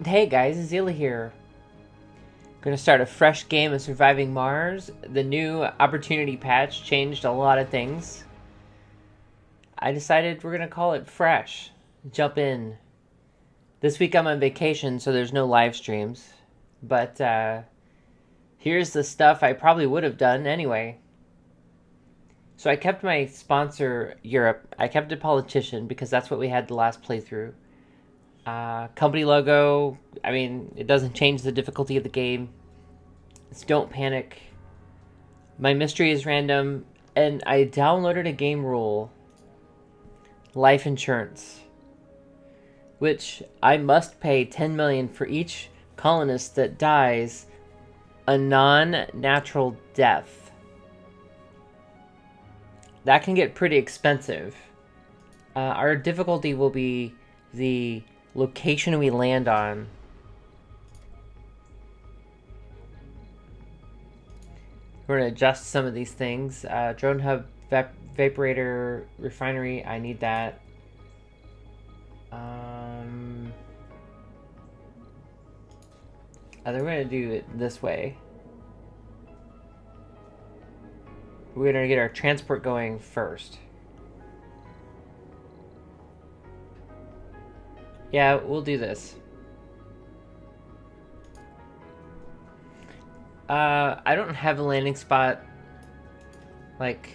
Hey guys, Zilla here. Gonna start a fresh game of Surviving Mars. The new opportunity patch changed a lot of things. I decided we're gonna call it Fresh. Jump in. This week I'm on vacation, so there's no live streams. But here's the stuff I probably would have done anyway. So I kept my sponsor, Europe. I kept a politician because that's what we had the last playthrough. Company logo, I mean, it doesn't change the difficulty of the game. It's Don't Panic. My mystery is random, and I downloaded a game rule, life insurance, which I must pay 10 million for each colonist that dies a non-natural death. That can get pretty expensive. Our difficulty will be the location we land on. We're going to adjust some of these things. Drone hub, vaporator, refinery, I need that. We're going to do it this way. We're going to get our transport going first. Yeah, we'll do this. I don't have a landing spot. Like,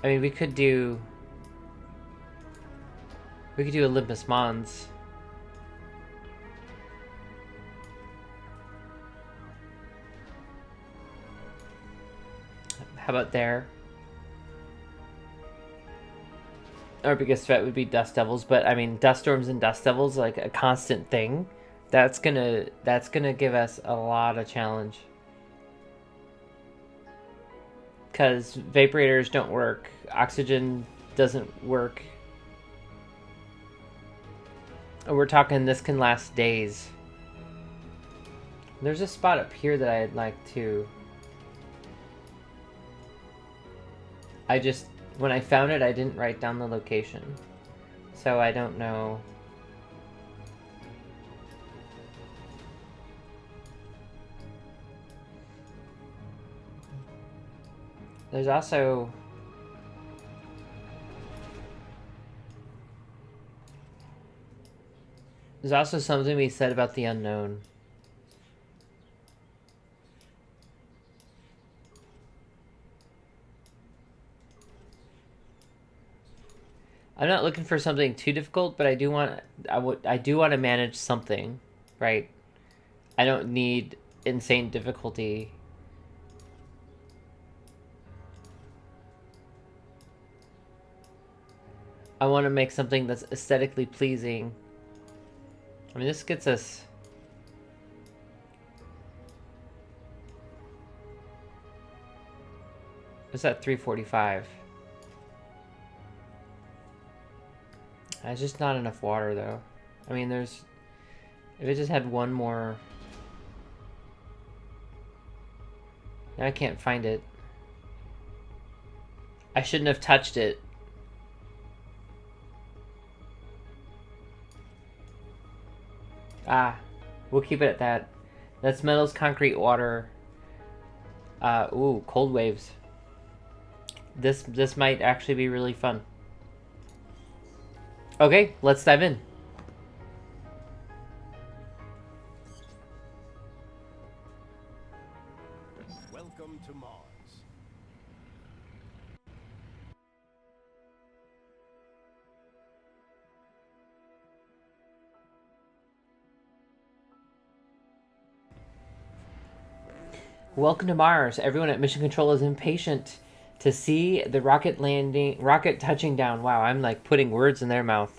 I mean, we could do Olympus Mons. How about there? Our biggest threat would be Dust Devils, but I mean, Dust Storms and Dust Devils, like a constant thing. That's gonna give us a lot of challenge. Because vaporators don't work, oxygen doesn't work. We're talking this can last days. There's a spot up here that I'd like to... when I found it, I didn't write down the location. So I don't know. There's also... something we said about the unknown. I'm not looking for something too difficult, but I do want to manage something, right? I don't need insane difficulty. I want to make something that's aesthetically pleasing. I mean, this gets us... It's at 345. It's just not enough water, though. I mean, there's... If it just had one more... I can't find it. I shouldn't have touched it. We'll keep it at that. That's metals, concrete, water. Ooh, cold waves. This might actually be really fun. Okay, let's dive in. Welcome to Mars. Welcome to Mars. Everyone at Mission Control is impatient to see the rocket touching down. Wow, I'm like putting words in their mouth.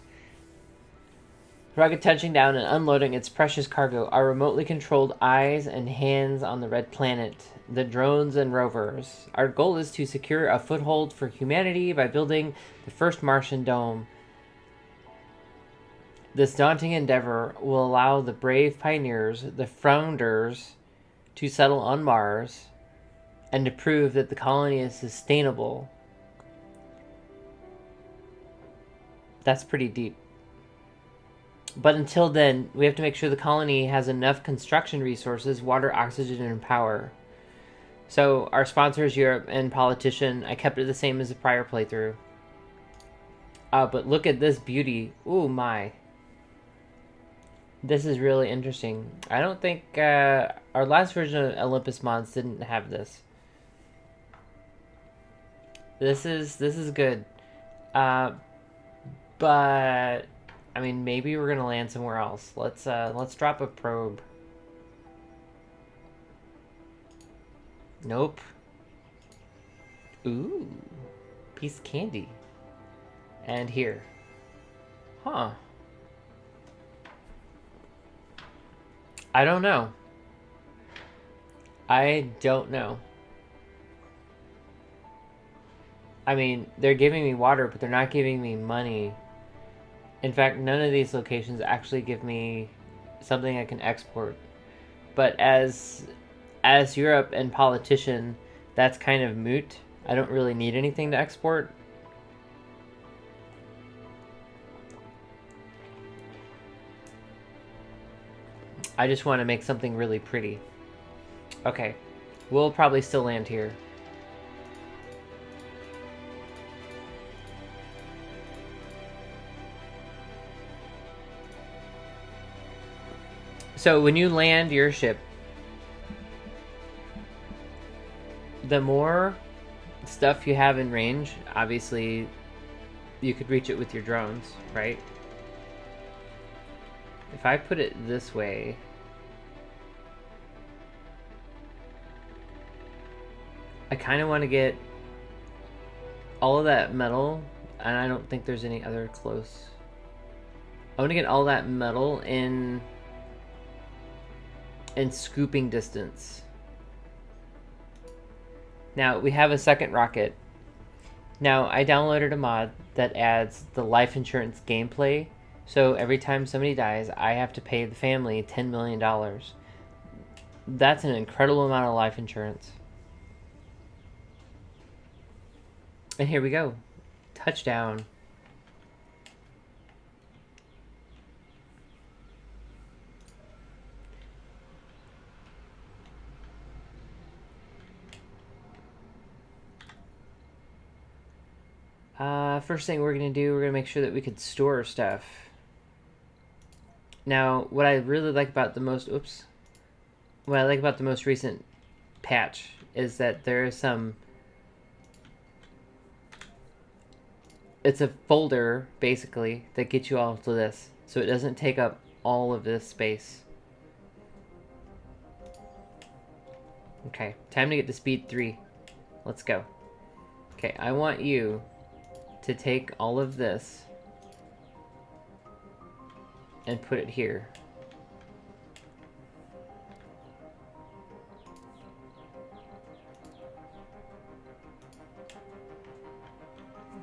Rocket touching down and unloading its precious cargo. Our remotely controlled eyes and hands on the red planet, the drones and rovers. Our goal is to secure a foothold for humanity by building the first Martian dome. This daunting endeavor will allow the brave pioneers, the founders, to settle on Mars and to prove that the colony is sustainable. That's pretty deep. But until then, we have to make sure the colony has enough construction resources, water, oxygen, and power. So our sponsor is Europe and politician. I kept it the same as the prior playthrough. But look at this beauty. Ooh, my. This is really interesting. I don't think our last version of Olympus Mons didn't have this. This is good. But I mean, maybe we're gonna land somewhere else. Let's drop a probe. Nope. Ooh, piece of candy. And here. Huh. I don't know. I don't know. I mean, they're giving me water, but they're not giving me money. In fact, none of these locations actually give me something I can export. But as Europe and politician, that's kind of moot. I don't really need anything to export. I just want to make something really pretty. Okay, we'll probably still land here. So when you land your ship, the more stuff you have in range, obviously you could reach it with your drones, right? If I put it this way, I kind of want to get all of that metal, and I don't think there's any other close. I want to get all that metal in scooping distance. Now we have a second rocket. Now I downloaded a mod that adds the life insurance gameplay. So every time somebody dies, I have to pay the family $10 million. That's an incredible amount of life insurance. And here we go. Touchdown. First thing we're going to do, we're going to make sure that we could store stuff. Now, what I really like about the most recent patch is that there is some... It's a folder, basically, that gets you all to this. So it doesn't take up all of this space. Okay, time to get to speed 3. Let's go. Okay, I want you to take all of this and put it here.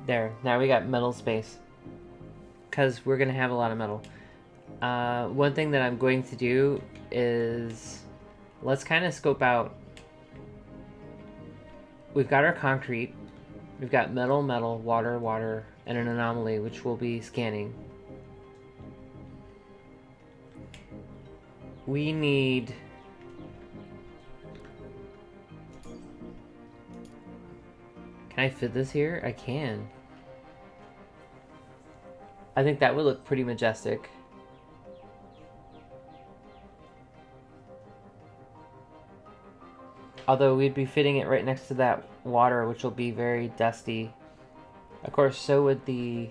There, now we got metal space, because we're gonna have a lot of metal. One thing that I'm going to do is, let's kind of scope out. We've got our concrete, we've got metal, metal, water, water, and an anomaly, which we'll be scanning. We need... Can I fit this here? I can. I think that would look pretty majestic. Although we'd be fitting it right next to that water, which will be very dusty. Of course, so would the...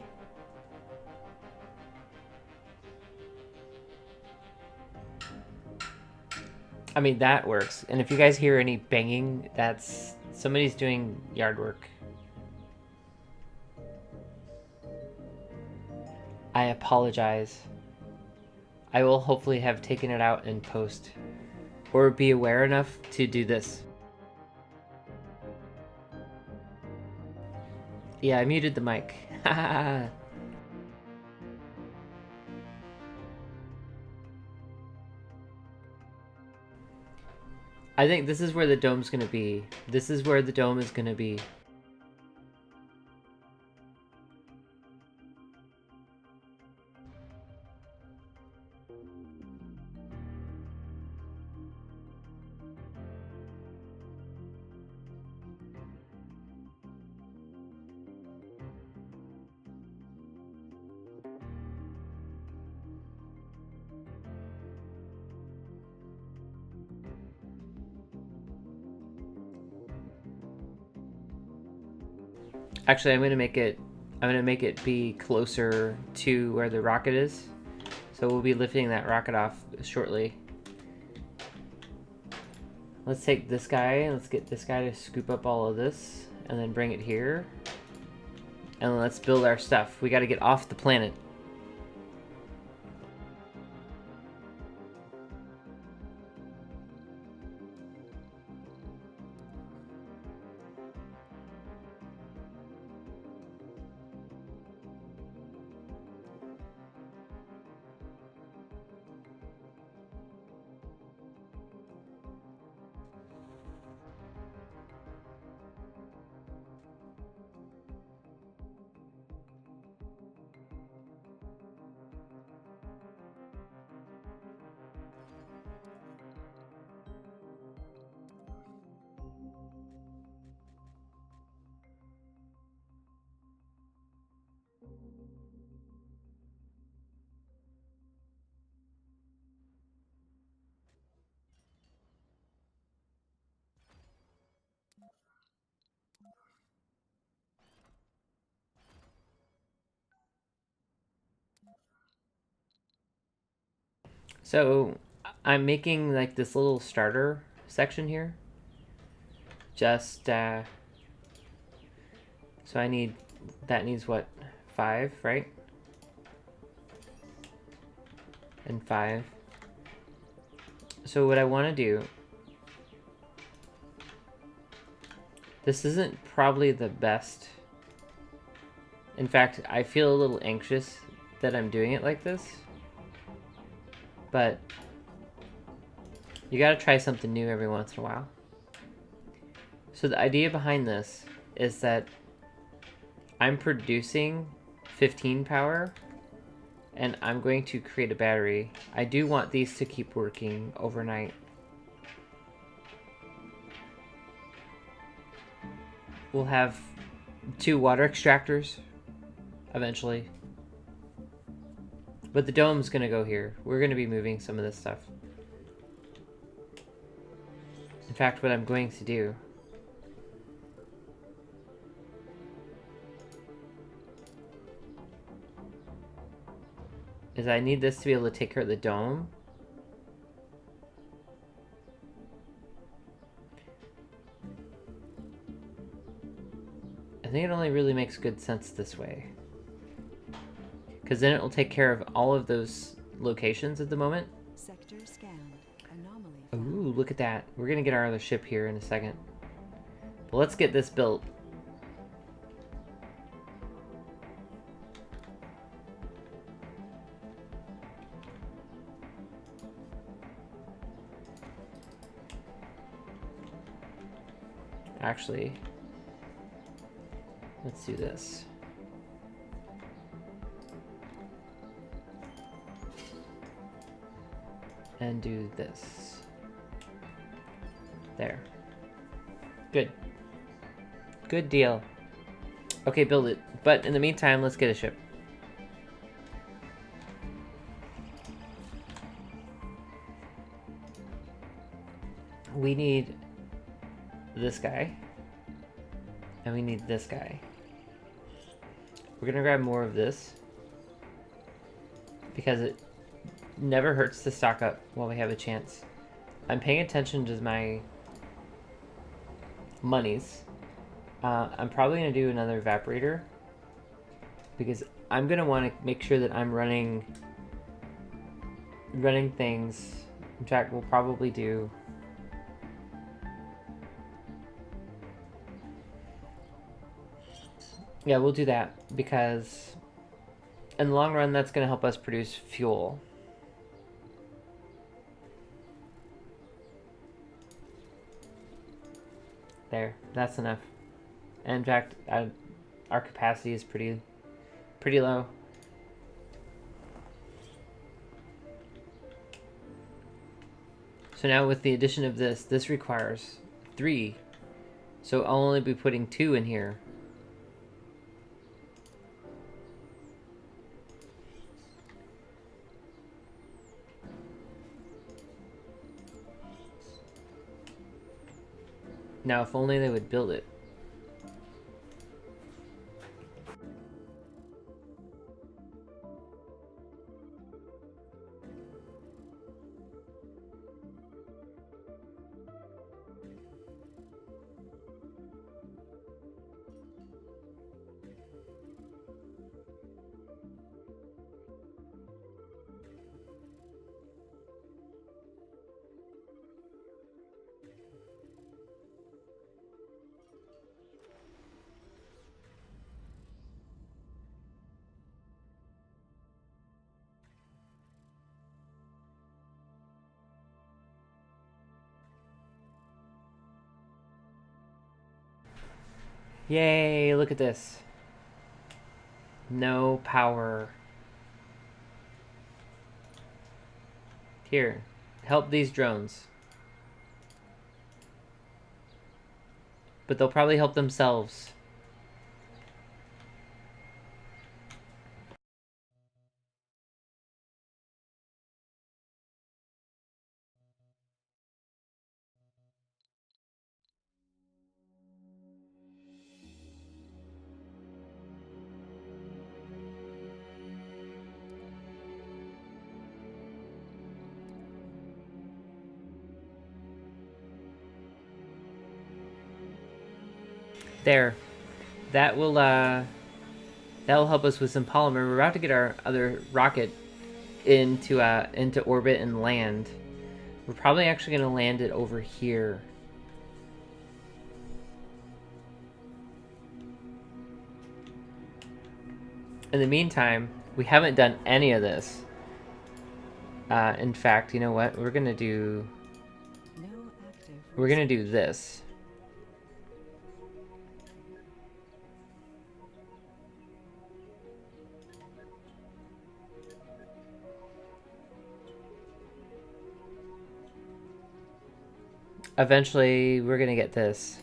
I mean, that works. And if you guys hear any banging, that's... somebody's doing yard work. I apologize. I will hopefully have taken it out in post. Or be aware enough to do this. Yeah, I muted the mic. I think this is where the dome's gonna be. This is where the dome is gonna be. Actually, I'm gonna make it be closer to where the rocket is. So we'll be lifting that rocket off shortly. Let's take this guy, let's get this guy to scoop up all of this, and then bring it here. And then let's build our stuff. We gotta get off the planet. So I'm making like this little starter section here. Just so that needs what, 5, right? And 5. So what I want to do, this isn't probably the best. In fact, I feel a little anxious that I'm doing it like this. But you gotta try something new every once in a while. So the idea behind this is that I'm producing 15 power and I'm going to create a battery. I do want these to keep working overnight. We'll have 2 water extractors eventually. But the dome's gonna go here. We're gonna be moving some of this stuff. In fact, what I'm going to do is I need this to be able to take care of the dome. I think it only really makes good sense this way. Because then it will take care of all of those locations at the moment. Sector scanned. Anomaly Ooh, look at that. We're going to get our other ship here in a second. But let's get this built. Actually, let's do this. And do this. There. Good. Good deal. Okay, build it. But in the meantime, let's get a ship. We need this guy. And we need this guy. We're gonna grab more of this. Because it never hurts to stock up while we have a chance. I'm paying attention to my monies. I'm probably going to do another evaporator. Because I'm going to want to make sure that I'm running things. In fact, we'll probably do... Yeah, we'll do that. Because in the long run, that's going to help us produce fuel. There, that's enough. And in fact, our capacity is pretty low. So now with the addition of this requires 3. So I'll only be putting 2 in here. Now, if only they would build it. Yay, look at this. No power. Here, help these drones. But they'll probably help themselves. There. That'll help us with some polymer. We're about to get our other rocket into orbit and land. We're probably actually going to land it over here. In the meantime, we haven't done any of this. In fact, you know what? We're gonna do this. Eventually, we're gonna get this.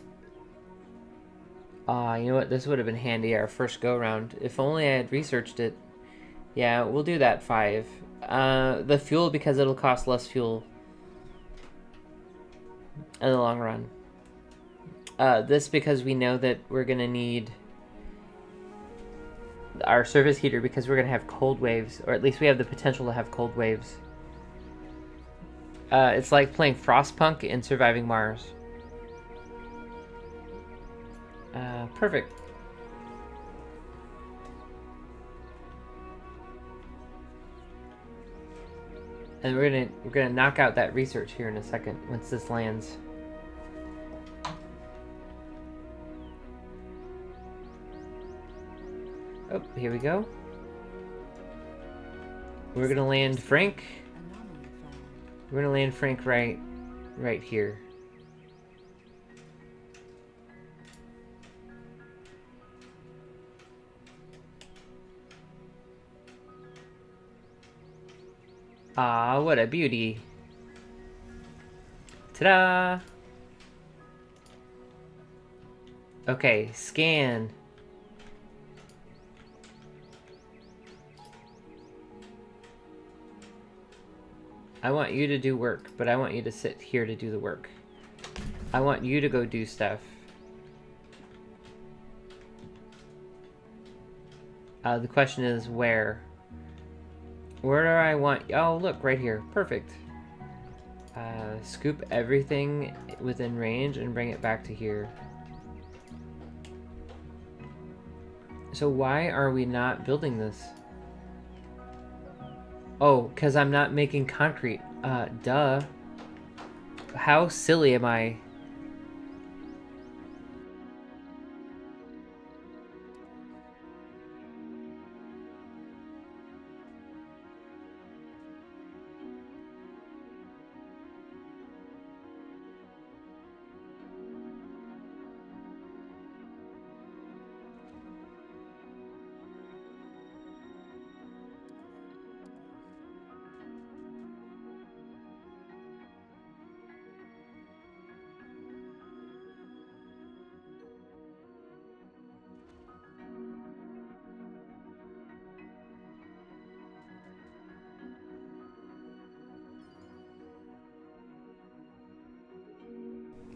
You know what? This would have been handy our first go-around. If only I had researched it. Yeah, we'll do that 5. The fuel, because it'll cost less fuel in the long run. This because we know that we're gonna need our surface heater because we're gonna have cold waves, or at least we have the potential to have cold waves. It's like playing Frostpunk in Surviving Mars. Perfect. And we're gonna knock out that research here in a second once this lands. Oh, here we go. We're gonna land Frank. We're gonna land Frank right here. Ah, what a beauty. Ta-da! Okay, scan. I want you to do work, but I want you to sit here to do the work. I want you to go do stuff. The question is where? Where do I want... Oh, look, right here. Perfect. Scoop everything within range and bring it back to here. So why are we not building this? Oh, because I'm not making concrete. Duh. How silly am I?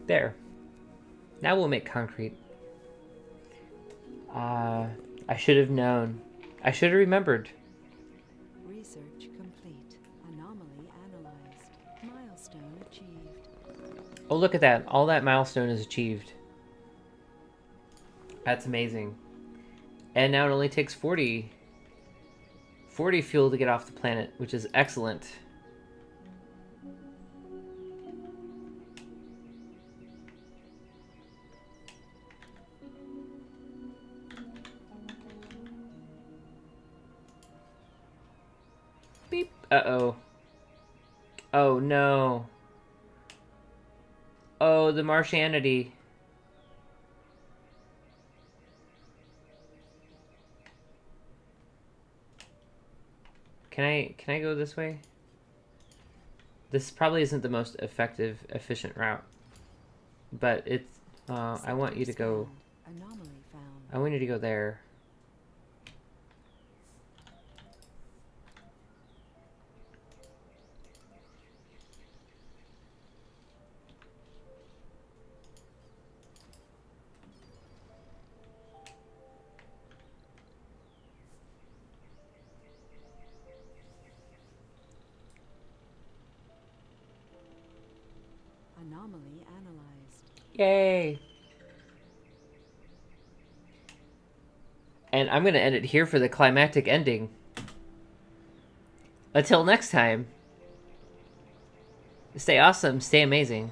There. Now we'll make concrete. I should have known. I should have remembered. Research complete. Anomaly analyzed. Milestone achieved. Oh, look at that. All that milestone is achieved. That's amazing. And now it only takes 40 fuel to get off the planet, which is excellent. Beep. Uh-oh. Oh, no. Oh, the Martianity. Can I go this way? This probably isn't the most effective, efficient route. But it's I want you to go Anomaly found. I want you to go there. Anomaly analyzed. Yay! And I'm going to end it here for the climactic ending. Until next time, stay awesome, stay amazing.